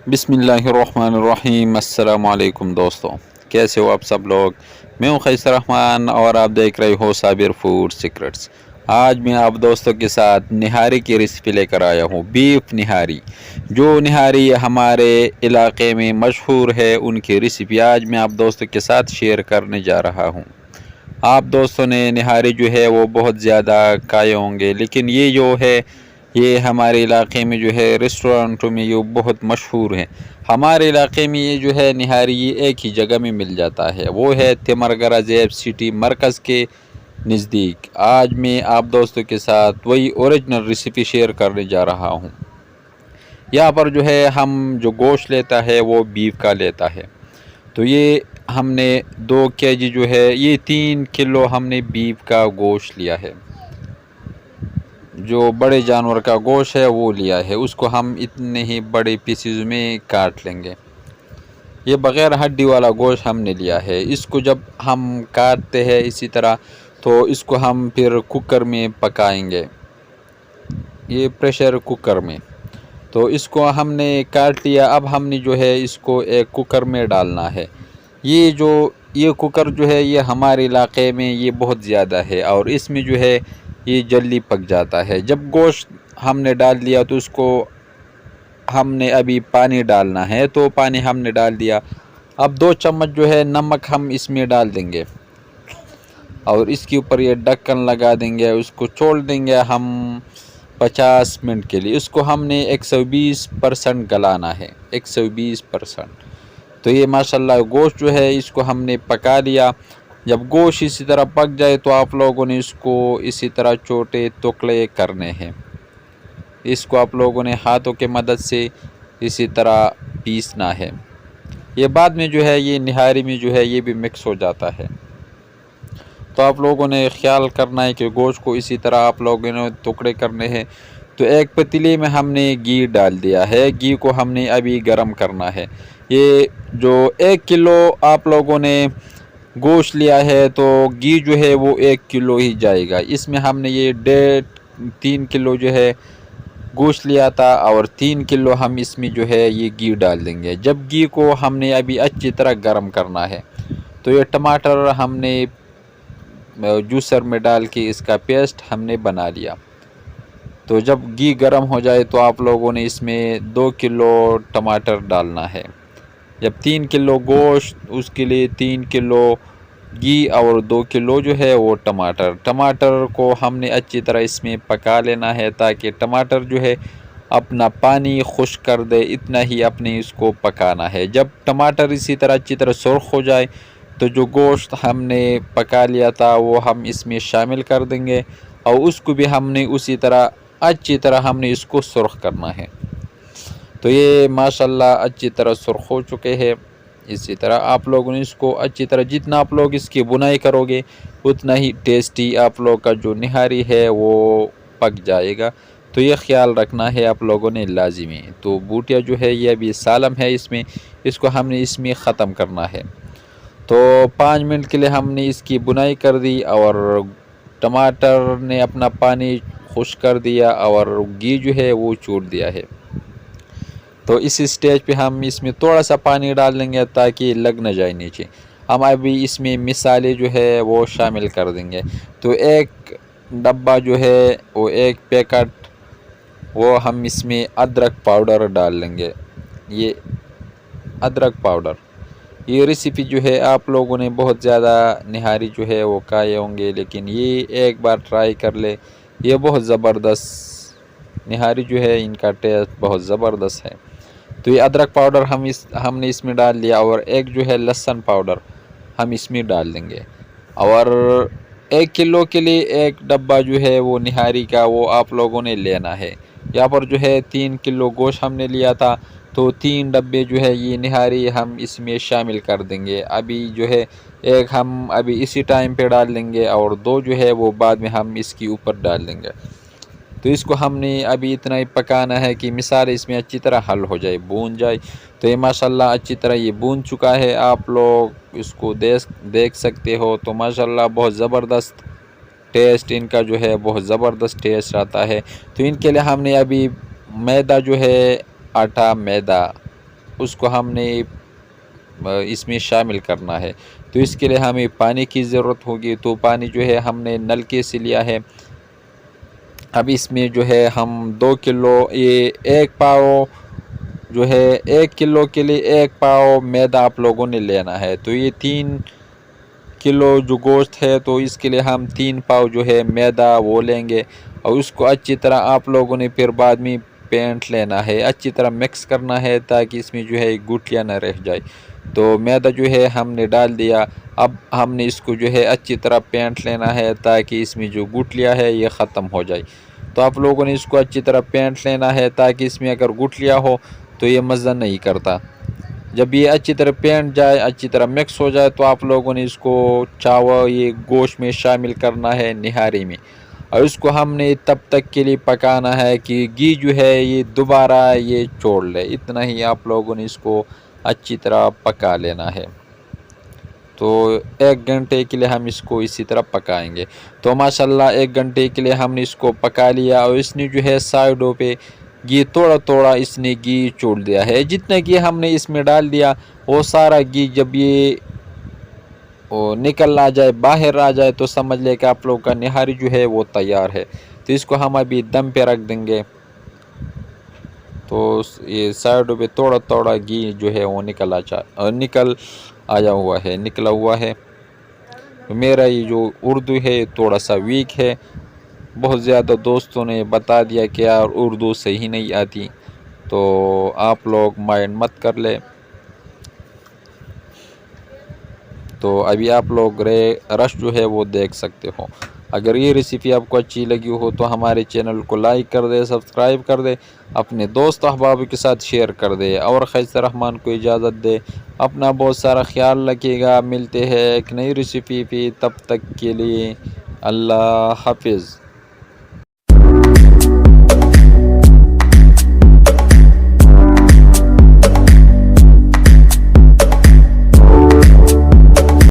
بسم اللہ الرحمن الرحیم۔ السلام علیکم دوستوں، کیسے ہو آپ سب لوگ؟ میں ہوں قیصر رحمان اور آپ دیکھ رہے ہو صابر فوڈ سیکرٹس۔ آج میں آپ دوستوں کے ساتھ نہاری کی ریسپی لے کر آیا ہوں، بیف نہاری۔ جو نہاری ہمارے علاقے میں مشہور ہے، ان کی ریسپی آج میں آپ دوستوں کے ساتھ شیئر کرنے جا رہا ہوں۔ آپ دوستوں نے نہاری جو ہے وہ بہت زیادہ کھائے ہوں گے، لیکن یہ جو ہے یہ ہمارے علاقے میں جو ہے ریسٹورنٹوں میں یہ بہت مشہور ہے۔ ہمارے علاقے میں یہ جو ہے نہاری یہ ایک ہی جگہ میں مل جاتا ہے، وہ ہے تمرگرہ زیب سٹی مرکز کے نزدیک۔ آج میں آپ دوستوں کے ساتھ وہی اوریجنل ریسپی شیئر کرنے جا رہا ہوں۔ یہاں پر جو ہے ہم جو گوشت لیتا ہے وہ بیف کا لیتا ہے، تو یہ ہم نے 2 kg جو ہے یہ 3 کلو ہم نے بیف کا گوشت لیا ہے۔ جو بڑے جانور کا گوشت ہے وہ لیا ہے، اس کو ہم اتنے ہی بڑے پیسز میں کاٹ لیں گے۔ یہ بغیر ہڈی والا گوشت ہم نے لیا ہے۔ اس کو جب ہم کاٹتے ہیں اسی طرح تو اس کو ہم پھر کوکر میں پکائیں گے، یہ پریشر کوکر میں۔ تو اس کو ہم نے کاٹ لیا، اب ہم نے جو ہے اس کو ایک کوکر میں ڈالنا ہے۔ یہ کوکر جو ہے یہ ہمارے علاقے میں یہ بہت زیادہ ہے اور اس میں جو ہے یہ جلدی پک جاتا ہے۔ جب گوشت ہم نے ڈال دیا تو اس کو ہم نے ابھی پانی ڈالنا ہے، تو پانی ہم نے ڈال دیا۔ اب 2 چمچ جو ہے نمک ہم اس میں ڈال دیں گے اور اس کے اوپر یہ ڈھکن لگا دیں گے، اس کو چھوڑ دیں گے ہم 50 منٹ کے لیے۔ اس کو ہم نے 120% گلانا ہے، 120%۔ تو یہ ماشاءاللہ گوشت جو ہے اس کو ہم نے پکا لیا۔ جب گوشت اسی طرح پک جائے تو آپ لوگوں نے اس کو اسی طرح چھوٹے ٹکڑے کرنے ہیں۔ اس کو آپ لوگوں نے ہاتھوں کے مدد سے اسی طرح پیسنا ہے۔ یہ بعد میں جو ہے یہ نہاری میں جو ہے یہ بھی مکس ہو جاتا ہے۔ تو آپ لوگوں نے خیال کرنا ہے کہ گوشت کو اسی طرح آپ لوگوں نے ٹکڑے کرنے ہیں۔ تو ایک پتیلے میں ہم نے گھی ڈال دیا ہے، گھی کو ہم نے ابھی گرم کرنا ہے۔ یہ جو 1 کلو آپ لوگوں نے گوشت لیا ہے تو گھی جو ہے وہ 1 کلو ہی جائے گا۔ اس میں ہم نے یہ 3 کلو جو ہے گوشت لیا تھا اور 3 کلو ہم اس میں جو ہے یہ گھی ڈال دیں گے۔ جب گھی کو ہم نے ابھی اچھی طرح گرم کرنا ہے، تو یہ ٹماٹر ہم نے جوسر میں ڈال کے اس کا پیسٹ ہم نے بنا لیا۔ تو جب گھی گرم ہو جائے تو آپ لوگوں نے اس میں 2 کلو ٹماٹر ڈالنا ہے۔ جب 3 کلو گوشت اس کے لیے 3 کلو گھی اور 2 کلو جو ہے وہ ٹماٹر کو ہم نے اچھی طرح اس میں پکا لینا ہے، تاکہ ٹماٹر جو ہے اپنا پانی خشک کر دے، اتنا ہی اپنے اس کو پکانا ہے۔ جب ٹماٹر اسی طرح اچھی طرح سرخ ہو جائے تو جو گوشت ہم نے پکا لیا تھا وہ ہم اس میں شامل کر دیں گے اور اس کو بھی ہم نے اسی طرح اچھی طرح ہم نے اس کو سرخ کرنا ہے۔ تو یہ ماشاءاللہ اچھی طرح سرخ ہو چکے ہیں۔ اسی طرح آپ لوگوں نے اس کو اچھی طرح، جتنا آپ لوگ اس کی بنائی کرو گے اتنا ہی ٹیسٹی آپ لوگ کا جو نہاری ہے وہ پک جائے گا۔ تو یہ خیال رکھنا ہے آپ لوگوں نے لازمی۔ تو بوٹیا جو ہے یہ ابھی سالم ہے، اس کو ہم نے اس میں ختم کرنا ہے۔ تو 5 منٹ کے لیے ہم نے اس کی بنائی کر دی اور ٹماٹر نے اپنا پانی خشک کر دیا اور گھی جو ہے وہ چھوڑ دیا ہے۔ تو اس سٹیج پہ ہم اس میں تھوڑا سا پانی ڈال دیں گے تاکہ لگ نہ جائے نیچے۔ ہم ابھی اس میں مسالے جو ہے وہ شامل کر دیں گے۔ تو 1 ڈبہ جو ہے وہ 1 پیکٹ وہ ہم اس میں ادرک پاؤڈر ڈال لیں گے۔ یہ ادرک پاؤڈر، یہ ریسیپی جو ہے آپ لوگوں نے بہت زیادہ نہاری جو ہے وہ کھائے ہوں گے، لیکن یہ ایک بار ٹرائی کر لے، یہ بہت زبردست نہاری جو ہے، ان کا ٹیسٹ بہت زبردست ہے۔ تو یہ ادرک پاؤڈر ہم نے اس میں ڈال دیا اور ایک جو ہے لہسن پاؤڈر ہم اس میں ڈال دیں گے۔ اور 1 کلو کے لیے 1 ڈبہ جو ہے وہ نہاری کا وہ آپ لوگوں نے لینا ہے۔ یہاں پر جو ہے 3 کلو گوشت ہم نے لیا تھا، تو 3 ڈبے جو ہے یہ نہاری ہم اس میں شامل کر دیں گے۔ ابھی جو ہے 1 ہم ابھی اسی ٹائم پہ ڈال دیں گے اور 2 جو ہے وہ بعد میں ہم اس کے اوپر ڈال دیں گے۔ تو اس کو ہم نے ابھی اتنا ہی پکانا ہے کہ مثال اس میں اچھی طرح حل ہو جائے، بھون جائے۔ تو یہ ماشاءاللہ اچھی طرح یہ بھون چکا ہے، آپ لوگ اس کو دیکھ سکتے ہو۔ تو ماشاءاللہ بہت زبردست ٹیسٹ ان کا جو ہے بہت زبردست ٹیسٹ آتا ہے۔ تو ان کے لیے ہم نے ابھی میدا جو ہے آٹا میدا اس کو ہم نے اس میں شامل کرنا ہے۔ تو اس کے لیے ہمیں پانی کی ضرورت ہوگی، تو پانی جو ہے ہم نے نلکے سے لیا ہے۔ اب اس میں جو ہے ہم 2 کلو، یہ 1 پاؤ جو ہے 1 کلو کے لیے 1 پاؤ میدا آپ لوگوں نے لینا ہے۔ تو یہ 3 کلو جو گوشت ہے، تو اس کے لیے ہم 3 پاؤ جو ہے میدا وہ لیں گے، اور اس کو اچھی طرح آپ لوگوں نے پھر بعد میں پینٹ لینا ہے، اچھی طرح مکس کرنا ہے تاکہ اس میں جو ہے گٹلیاں نہ رہ جائے۔ تو میدا جو ہے ہم نے ڈال دیا، اب ہم نے اس کو جو ہے اچھی طرح پینٹ لینا ہے تاکہ اس میں جو گٹلیاں ہے یہ ختم ہو جائے۔ تو آپ لوگوں نے اس کو اچھی طرح پینٹ لینا ہے تاکہ اس میں اگر گٹلیاں ہو تو یہ مزہ نہیں کرتا۔ جب یہ اچھی طرح پینٹ جائے، اچھی طرح مکس ہو جائے، تو آپ لوگوں نے اس کو چاول یہ گوشت میں شامل کرنا ہے، نہاری میں، اور اس کو ہم نے تب تک کے لیے پکانا ہے کہ گھی جو ہے یہ دوبارہ یہ چھوڑ لے، اتنا ہی آپ لوگوں نے اس کو اچھی طرح پکا لینا ہے۔ تو 1 گھنٹے کے لیے ہم اس کو اسی طرح پکائیں گے۔ تو ماشاءاللہ 1 گھنٹے کے لیے ہم نے اس کو پکا لیا، اور اس نے جو ہے سائڈوں پہ گھی تھوڑا تھوڑا اس نے گھی چھوڑ دیا ہے۔ جتنا گھی ہم نے اس میں ڈال دیا وہ سارا گھی جب یہ نکل آ جائے، باہر آ جائے، تو سمجھ لے کہ آپ لوگ کا نہاری جو ہے وہ تیار ہے۔ تو اس کو ہم ابھی دم پہ رکھ دیں گے۔ تو یہ سائڈوں پہ تھوڑا تھوڑا گھی جو ہے وہ نکل آیا ہوا ہے۔ میرا یہ جو اردو ہے تھوڑا سا ویک ہے، بہت زیادہ دوستوں نے بتا دیا کہ یار اردو صحیح نہیں آتی، تو آپ لوگ مائنڈ مت کر لیں۔ تو ابھی آپ لوگ رش جو ہے وہ دیکھ سکتے ہو۔ اگر یہ ریسیپی آپ کو اچھی لگی ہو تو ہمارے چینل کو لائک کر دے، سبسکرائب کر دے، اپنے دوست احباب کے ساتھ شیئر کر دے، اور خیسر رحمان کو اجازت دے۔ اپنا بہت سارا خیال رکھیے گا، ملتے ہیں ایک نئی ریسیپی پہ، تب تک کے لیے اللہ حافظ۔